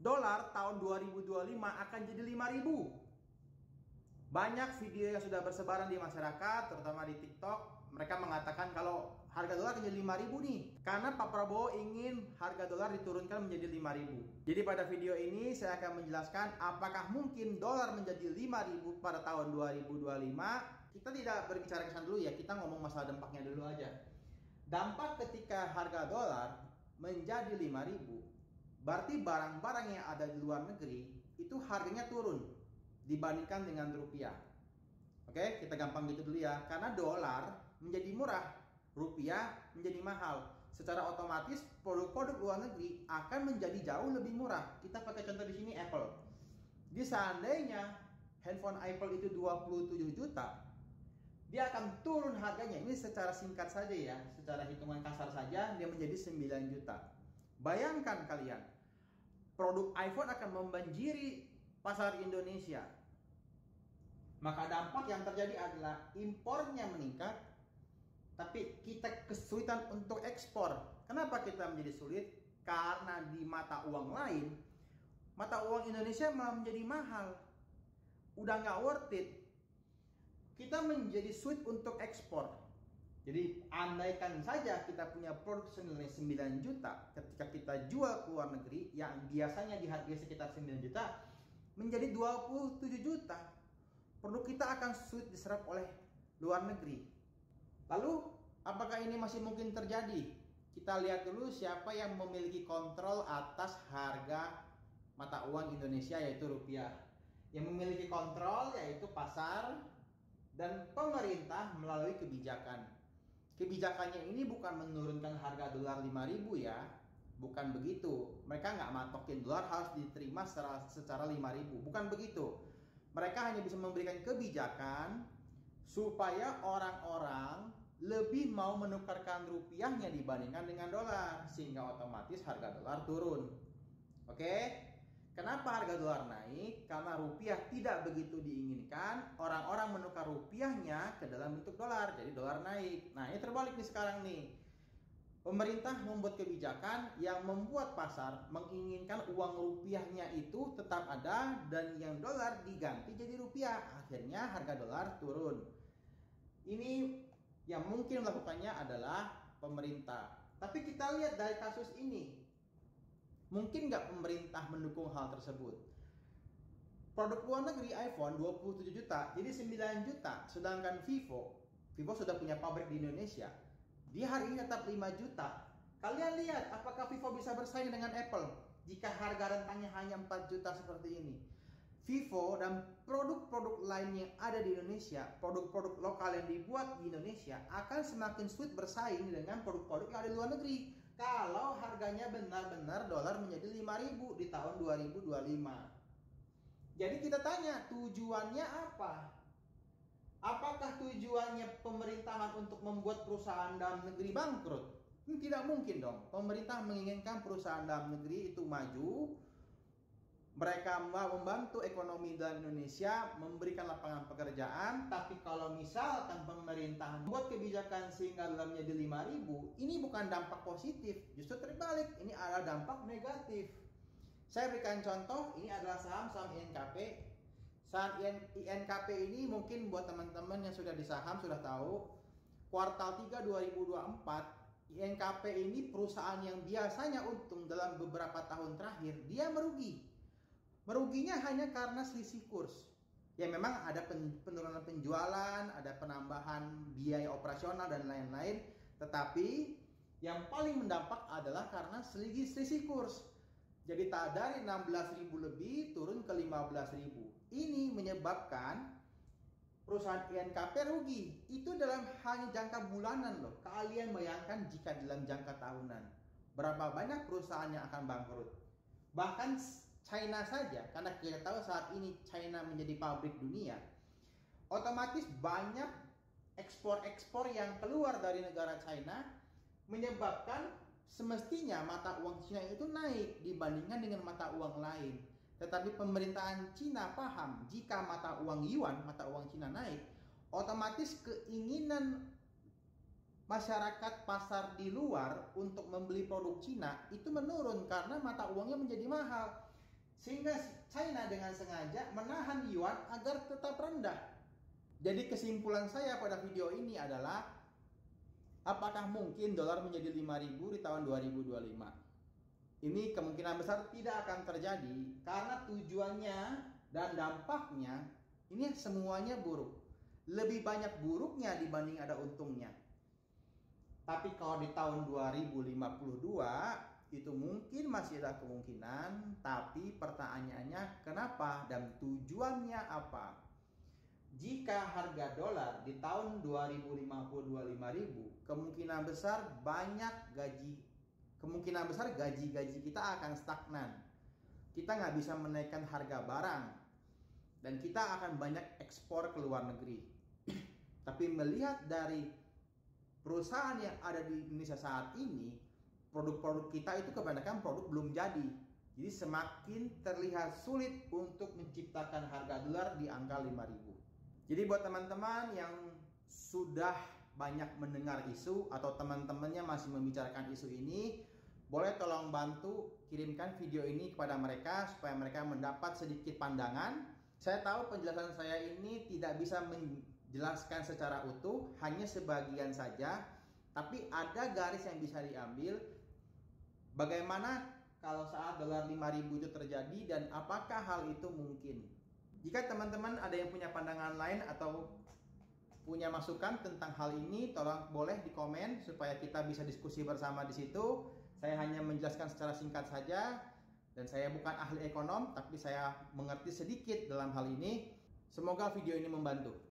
dolar tahun 2025 akan jadi 5.000. Banyak video yang sudah bersebaran di masyarakat, terutama di TikTok. Mereka mengatakan kalau harga dolar akan jadi 5.000 nih, karena Pak Prabowo ingin harga dolar diturunkan menjadi 5.000. Jadi pada video ini saya akan menjelaskan apakah mungkin dolar menjadi 5.000 pada tahun 2025. Kita tidak berbicara ke sana dulu ya, kita ngomong masalah dampaknya dulu aja. Dampak ketika harga dolar menjadi 5.000, berarti barang-barang yang ada di luar negeri itu harganya turun dibandingkan dengan rupiah. Oke, kita gampang gitu dulu ya. Karena dolar menjadi murah, rupiah menjadi mahal. Secara otomatis produk-produk luar negeri akan menjadi jauh lebih murah. Kita pakai contoh di sini Apple. Di seandainya handphone Apple itu 27 juta, dia akan turun harganya. Ini secara singkat saja ya, secara hitungan kasar saja dia menjadi 9 juta. Bayangkan kalian, produk iPhone akan membanjiri pasar Indonesia. Maka dampak yang terjadi adalah impornya meningkat, tapi kita kesulitan untuk ekspor. Kenapa kita menjadi sulit? Karena di mata uang lain, mata uang Indonesia malah menjadi mahal. Udah nggak worth it. Kita menjadi sulit untuk ekspor. Jadi andaikan saja kita punya produk senilai 9 juta, ketika kita jual ke luar negeri yang biasanya dihargai sekitar 9 juta, menjadi 27 juta. Produk kita akan sulit diserap oleh luar negeri. Lalu, apakah ini masih mungkin terjadi? Kita lihat dulu siapa yang memiliki kontrol atas harga mata uang Indonesia, yaitu rupiah. Yang memiliki kontrol yaitu pasar dan pemerintah melalui kebijakan. Kebijakannya ini bukan menurunkan harga dolar 5.000 ya. Bukan begitu. Mereka nggak matokin dolar harus diterima secara 5.000. Bukan begitu. Mereka hanya bisa memberikan kebijakan supaya orang-orang lebih mau menukarkan rupiahnya dibandingkan dengan dolar, sehingga otomatis harga dolar turun. Oke? Kenapa harga dolar naik? Karena rupiah tidak begitu diinginkan. Orang-orang menukar rupiahnya ke dalam bentuk dolar, jadi dolar naik. Nah, ini terbalik nih sekarang nih. Pemerintah membuat kebijakan yang membuat pasar menginginkan uang rupiahnya itu tetap ada dan yang dolar diganti jadi rupiah. Akhirnya harga dolar turun. Ini yang mungkin melakukannya adalah pemerintah. Tapi kita lihat dari kasus ini, mungkin nggak pemerintah mendukung hal tersebut? Produk luar negeri iPhone 27 juta jadi 9 juta. Sedangkan Vivo sudah punya pabrik di Indonesia. Dia hari ini tetap 5 juta. Kalian lihat apakah Vivo bisa bersaing dengan Apple jika harga rentangnya hanya 4 juta seperti ini. Vivo dan produk-produk lain yang ada di Indonesia, produk-produk lokal yang dibuat di Indonesia akan semakin sulit bersaing dengan produk-produk yang ada di luar negeri kalau harganya benar-benar dolar menjadi 5.000 di tahun 2025. Jadi kita tanya, tujuannya apa? Apakah tujuannya pemerintahan untuk membuat perusahaan dalam negeri bangkrut? Tidak mungkin dong. Pemerintah menginginkan perusahaan dalam negeri itu maju. Mereka membantu ekonomi dalam Indonesia, memberikan lapangan pekerjaan. Tapi kalau misalkan pemerintah membuat kebijakan sehingga dalamnya jadi 5.000, ini bukan dampak positif. Justru terbalik, ini adalah dampak negatif. Saya berikan contoh, ini adalah saham INKP. Saham INKP ini mungkin buat teman-teman yang sudah di saham sudah tahu, kuartal 3 2024 INKP ini perusahaan yang biasanya untung dalam beberapa tahun terakhir dia merugi. Meruginya hanya karena selisih kurs. Ya memang ada penurunan penjualan, ada penambahan biaya operasional dan lain-lain, tetapi yang paling mendampak adalah karena selisih kurs. Jadi dari 16.000 lebih turun ke 15.000. Ini menyebabkan perusahaan INKP rugi. Itu dalam hanya jangka bulanan loh. Kalian bayangkan jika dalam jangka tahunan, berapa banyak perusahaan yang akan bangkrut. Bahkan China saja, karena kita tahu saat ini China menjadi pabrik dunia, otomatis banyak ekspor-ekspor yang keluar dari negara China menyebabkan semestinya mata uang Cina itu naik dibandingkan dengan mata uang lain. Tetapi pemerintahan Cina paham jika mata uang Yuan, mata uang Cina naik, otomatis keinginan masyarakat pasar di luar untuk membeli produk Cina itu menurun karena mata uangnya menjadi mahal. Sehingga China dengan sengaja menahan yuan agar tetap rendah. Jadi kesimpulan saya pada video ini adalah, apakah mungkin dolar menjadi 5.000 di tahun 2025? Ini kemungkinan besar tidak akan terjadi karena tujuannya dan dampaknya ini semuanya buruk. Lebih banyak buruknya dibanding ada untungnya. Tapi kalau di tahun 2052 itu mungkin masih ada kemungkinan, tapi pertanyaannya kenapa dan tujuannya apa? Jika harga dolar di tahun 2052 5.000, kemungkinan besar gaji kita akan stagnan. Kita nggak bisa menaikkan harga barang dan kita akan banyak ekspor ke luar negeri. Tapi melihat dari perusahaan yang ada di Indonesia saat ini, produk-produk kita itu kebanyakan produk belum jadi. Jadi semakin terlihat sulit untuk menciptakan harga dolar di angka 5.000. Jadi buat teman-teman yang sudah banyak mendengar isu atau teman-temannya masih membicarakan isu ini, boleh tolong bantu kirimkan video ini kepada mereka supaya mereka mendapat sedikit pandangan. Saya tahu penjelasan saya ini tidak bisa menjelaskan secara utuh, hanya sebagian saja, tapi ada garis yang bisa diambil. Bagaimana kalau saat dolar 5.000 itu terjadi dan apakah hal itu mungkin? Jika teman-teman ada yang punya pandangan lain atau punya masukan tentang hal ini, tolong boleh di komen supaya kita bisa diskusi bersama di situ. Saya hanya menjelaskan secara singkat saja dan saya bukan ahli ekonom, tapi saya mengerti sedikit dalam hal ini. Semoga video ini membantu.